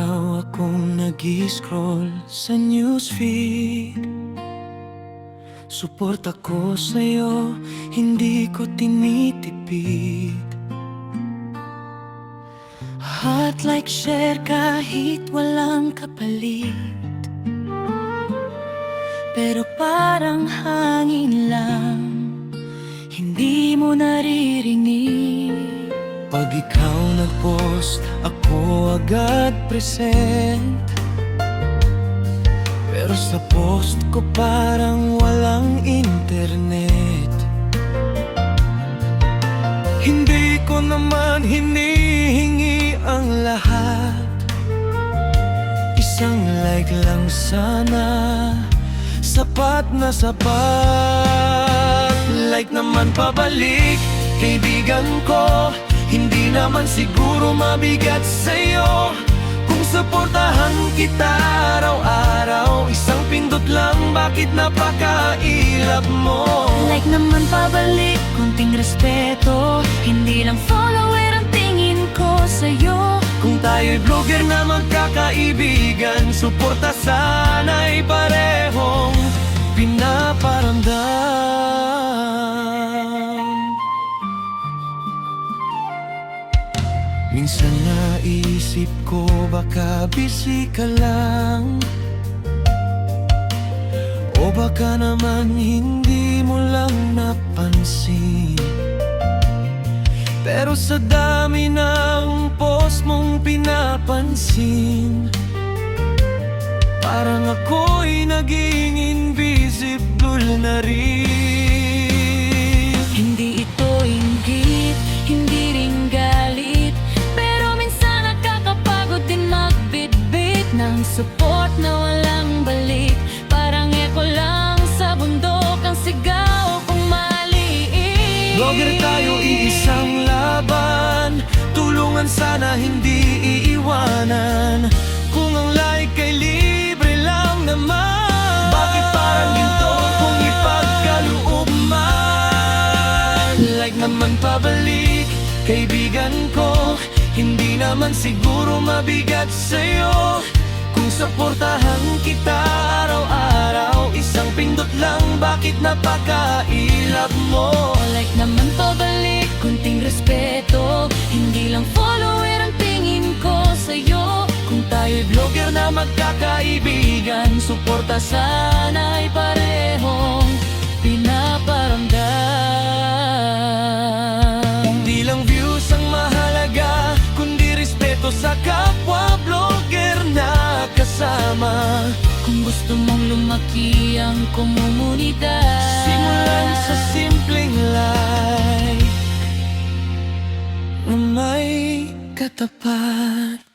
araw akong nag-i-scroll sa newsfeed. Suporta ko sa'yo, hindi ko tinitipid. At like share kahit walang kapalit, pero parang hangin lang, hindi mo naririnig. Pag ikaw nag-post, ako agad present. Pero sa post ko parang walang internet. Hindi ko naman hinihingi ang lahat, isang like lang sana, sapat na sapat. Like naman pabalik, kaibigan ko, hindi naman siguro mabigat sa'yo kung suportahan kita araw-araw. Isang pindot lang, bakit napakailap mo? Like naman pabalik, kunting respeto, hindi lang follower ang tingin ko sa'yo. Kung tayo'y vlogger na magkakaibigan, suporta sana'y parehong pinaparamdam. Minsan naisip ko baka busy ka lang, o baka naman hindi mo lang napansin. Pero sa dami ng post mong pinapansin, parang ako'y naging invisible na rin. Hindi ito inggit, hindi rin galit, pero minsan nakakapagod din magbitbit ng support na walang balik. Parang echo lang sa bundok ang sigaw kung maliit. Vlogger tayo, iisang laban, tulungan sana hindi iiwanan. Kung ang like ay libre lang naman, bakit parang ginto kung ipagkaloob man? Like naman pabalik, kaibigan ko, hindi naman siguro mabigat sa'yo kung suportahan kita araw-araw. Isang pindot lang, bakit napakailap mo? Like naman pabalik, kunting respeto, hindi lang follower ang tingin ko sa'yo. Kung tayo'y vlogger na magkakaibigan, suporta sana'y parehong pinaparamdam. Hindi lang views ang mahalaga, kundi respeto sa kapwa vlogger na kasama. Kung gusto mong lumaki ang komunidad, Simulan sa simpleng like na may katapat.